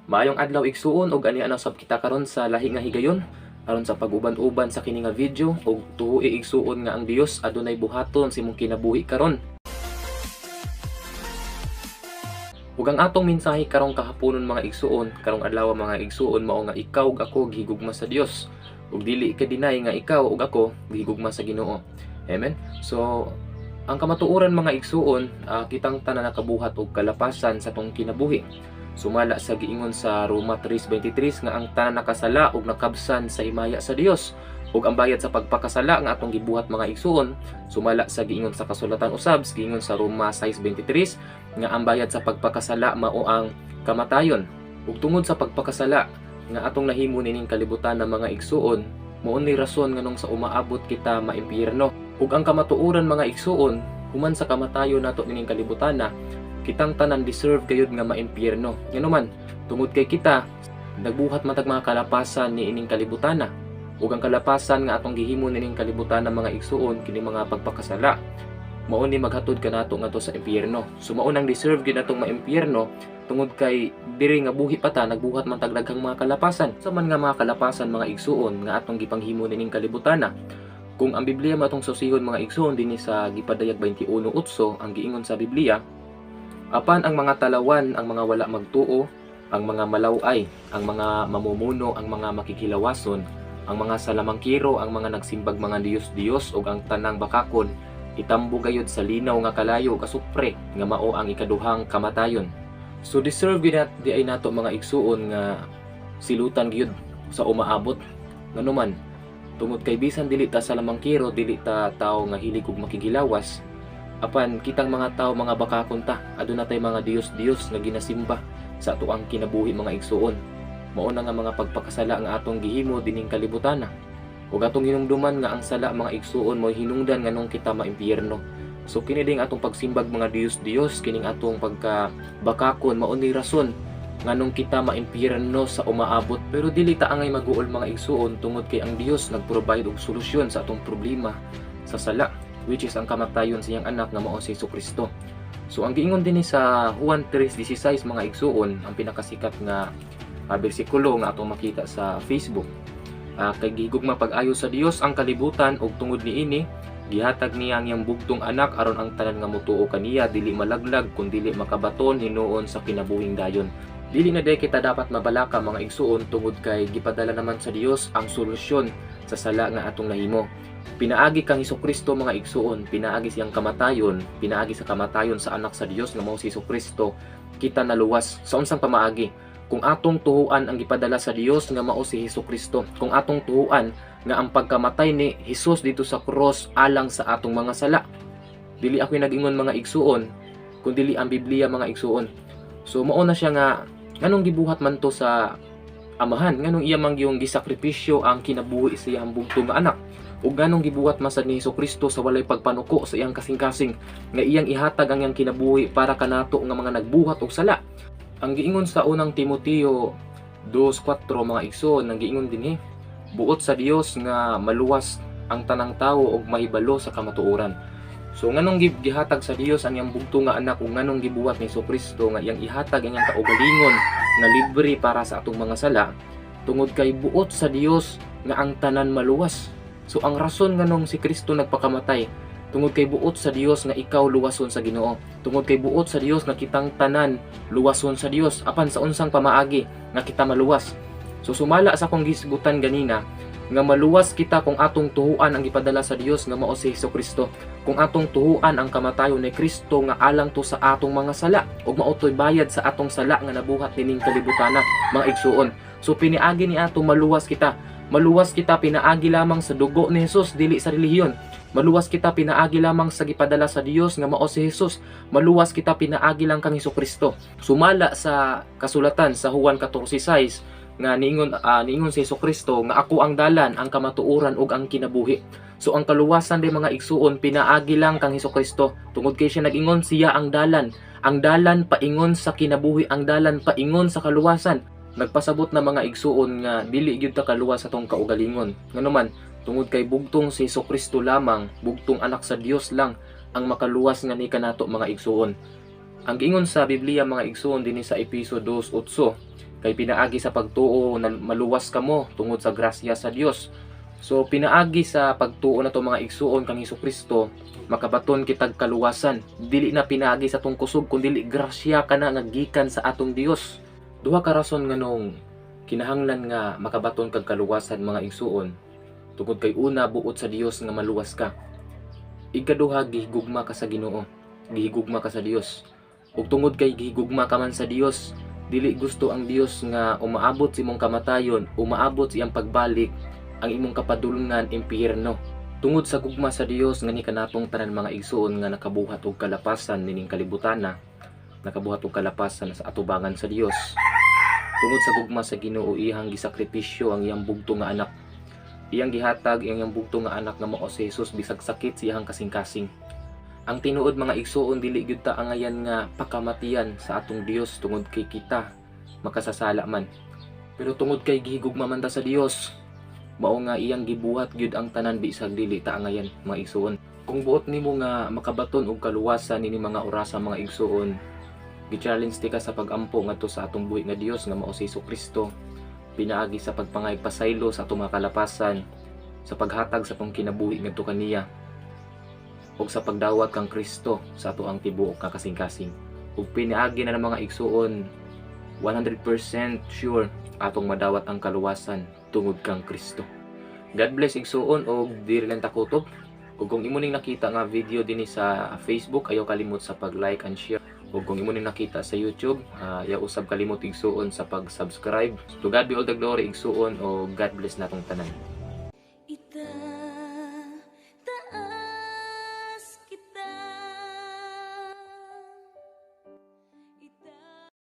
Maayong adlaw igsuon ug ani ana sab kita karon sa lahi nga higayon aron sa pag-uban-uban sa kini nga video ug tuoi igsuon nga ang Dios adunay buhaton sa imong kinabuhi karon. Ug ang atong mensahe karong kahaponon mga igsuon, karong adlaw mga igsuon mao nga ikaw ug ako gihigugma sa Dios ug dili ka deny nga ikaw ug ako gihigugma sa Ginoo. Amen. So ang kamatuoran mga igsuon, kitang tanan nakabuhat og kalapasan sa tong kinabuhi. Sumala sa giingon sa Roma 3:23 nga ang tanan nakasala ug nakabsan sa himaya sa Dios ug ang bayad sa pagpakasala nga atong gibuhat mga igsuon sumala sa giingon sa kasulatan usab giingon sa Roma 6:23 nga ang bayad sa pagpakasala mao ang kamatayon ug tungod sa pagpakasala nga atong nahimo nining kalibutan ng mga igsuon mao ni rason nganong sa umaabot kita maimpyerno ug ang kamatuoran mga igsuon human sa kamatayon nato nining kalibutan na kitang tanan deserve gayud nga maimpyerno. Ngano man, tungod kay kita nagbuhat matag mga kalapasan ni ining kalibutana. Ug ang kalapasan nga atong gihimo nining kalibutan ng mga igsuon kini mga pagpakasala. Mao ni maghatod kanato ngadto sa impyerno. So mao nang deserve gyud natong maimpyerno tungod kay diri nga buhi pa ta nagbuhat man tag daghang mga kalapasan. Sa man nga mga kalapasan mga igsuon nga atong gipanghimo nining kalibutana. Kung ang Biblia matong susihon mga igsuon dinhi sa gipadayag 21:8 ang giingon sa Biblia, apan ang mga talawan, ang mga wala magtuo, ang mga malaway, ang mga mamumuno, ang mga makikilawason, ang mga salamangkiro, ang mga nagsimbag mga Diyos-Diyos ug ang tanang bakakon, itambo gayud sa linaw nga kalayo kasupre nga mao ang ikaduhang kamatayon. So deserve gyud di ay nato mga igsuon nga silutan gyud sa umaabot. Nganuman, tungod kay bisan dili ta salamangkiro, dili ta tawo nga hilig ug makigilawas, apan kitang mga tao mga bakakon ta aduna tay mga Dios nga ginasimba sa atuang kinabuhi mga igsuon. Mao na nga mga pagpakasala nga atong gihimo dining kalibutana ug atong hinumduman nga ang sala mga igsuon mo hinungdan nganong kita maimpyerno. So kini ding atong pagsimbag mga Dios kining atong pagka bakakon mao ni rason nganong kita maimpyerno sa umaabot. Pero dili ta angay maguol mga igsuon tungod kay ang Dios nagprovide og solusyon sa atong problema sa sala, which is ang kamatayon sa iyang anak nga mao si Jesucristo. So ang giingon dinhi sa Juan 3:16 mga igsuon, ang pinakasikat nga bersikulo nga atong makita sa Facebook. Kay gihigugma pag-ayo sa Dios ang kalibutan ug tungod niini gihatag niya ang iyang bugtong anak aron ang tanan nga motuo kaniya dili malaglag kundi dili makabaton hinuon sa kinabuhing dayon. Dili na day kita dapat mabalaka mga igsuon tungod kay gipadala naman sa Dios ang solusyon sa sala nga atong nahimo. Pinaagi kang Hesukristo mga igsuon, pinaagi siyang kamatayon, pinaagi sa kamatayon sa anak sa Dios nga mao si Hesukristo, kita naluwas sa unsang pamaagi. Kung atong tuhuan ang gipadala sa Dios nga mao si Hesukristo, kung atong tuhuan nga ang pagkamatay ni Hesus dito sa cross alang sa atong mga sala. Dili ako nag-ingon mga igsuon, kundi ang Biblia mga igsuon. So mao na siya nga nganong gibuhat man to sa amahan, nganong iya man yung gisakripisyo ang kinabuhi sa iyang bugtong nga anak. Ug ganong gibuhat masad ni Hesukristo sa walay pagpanuko sa iyang kasing-kasing nga iyang ihatag ang iyang kinabuhi para kanato nga mga nagbuhat og sala. Ang giingon sa unang Timoteo 2:4 mga igsoon nang giingon dinhi, buot sa Dios nga maluwas ang tanang tawo og mahibalo sa kamatuoran. So nganong gihatag sa Dios ang iyang bugtong nga anak ug nganong gibuhat ni Hesukristo nga iyang ihatag ang iyang kaugalingon nga libre para sa atong mga sala tungod kay buot sa Dios nga ang tanan maluwas. So ang rason nganong si Kristo nagpakamatay tungod kay buot sa Dios nga ikaw luwason sa Ginoo. Tungod kay buot sa Dios nga kitang tanan luwason sa Dios apan sa unsang pamaagi nga kita maluwas. So sumala sa akong gisgutan ganina nga maluwas kita kung atong tuhuan ang ipadala sa Dios nga mao si Hesukristo. Kung atong tuhuan ang kamatayon ni Kristo nga alang to sa atong mga sala ug mao toy bayad sa atong sala nga nabuhat nining kalibutana mga igsuon. So piniagi ni ato maluwas kita. Maluwas kita pinaagi lamang sa dugo ni Hesus dili sa relihiyon. Maluwas kita pinaagi lamang sa gipadala sa Dios nga mao si Hesus. Maluwas kita pinaagi lang kang Hesukristo. Sumala sa kasulatan sa Juan 14:6 nga niingon si Hesukristo nga ako ang dalan, ang kamatuoran ug ang kinabuhi. So ang kaluwasan day mga igsuon pinaagi lang kang Hesukristo. Tungod kay siya nag-ingon siya ang dalan. Ang dalan paingon sa kinabuhi, ang dalan paingon sa kaluwasan. Nagpasabot na mga igsuon nga dili gyud ta kaluwas sa tong kaugalingon. Nganuman, tungod kay bugtong si Hesukristo lamang, bugtong anak sa Dios lang ang makaluwas nga ni kanato mga igsuon. Ang giingon sa Biblia mga igsuon dinhi sa Epeso 2:8, Kay pinaagi sa pagtuo na maluwas kamo tungod sa grasya sa Dios. So pinaagi sa pagtuo na to mga igsuon kang Hesukristo, makabaton kitag kaluwasan. Dili na pinaagi sa tong kusog kundi grasya kana nga gikan sa atong Dios. Duha ka rason nganong kinahanglan nga makabaton kag kaluwasan mga igsuon. Tungod kay una buot sa Dios nga maluwas ka. Ikaduha gihigugma ka sa Ginoo. Gihigugma ka sa Dios. Ug tungod kay gihigugma ka man sa Dios, dili gusto ang Dios nga umaabot sa imong kamatayon, umaabot sa iyang pagbalik ang imong kapadulungan impyerno. Tungod sa gugma sa Dios nga ni kanatong tanan mga igsuon nga nakabuhat og kalapasan nining kalibutana, nakabuhat og kalapasan sa atubangan sa Dios. Tungod sa gugma sa Ginoo, iyang gisakripisyo ang iyang bugto nga anak. Iyang gihatag iyang bugto nga anak nga mao si Jesus bisag sakit sa iyang kasing-kasing. Ang tinuod mga igsuon, dili gyud ta angayan nga pakamatian sa atong Dios tungod kay kita makasasala man. Pero tungod kay gihigugma man ta sa Dios, mao nga iyang gibuhat gyud ang tanan bisag dili ta angayan mga igsuon. Kung buot nimo nga makabaton og kaluwasan nini mga orasa mga igsuon, gi-challenge ti ka sa pag-ampo ngadto sa atong buhi nga Dios nga mao si Hesukristo. Pinaagi sa pagpangayag pasaylo sa atong mga kalapasan, sa paghatag sa atong kinabuhi ngadto kaniya, ug sa pagdawat kang Kristo sa ato ang tibuok nga kasing-kasing. Ug pinaagi na ng mga igsuon, 100% sure atong madawat ang kaluwasan tungod kang Kristo. God bless igsuon og dili lang ta kutob. Ug kung imo ning nakita nga video dinhi sa Facebook, ayaw kalimot sa pag-like and share. Ug kung imo ning nakita sa YouTube, ayaw usab kalimot igsuon sa pag-subscribe. To God be all the glory igsuon, o God bless natong tanan.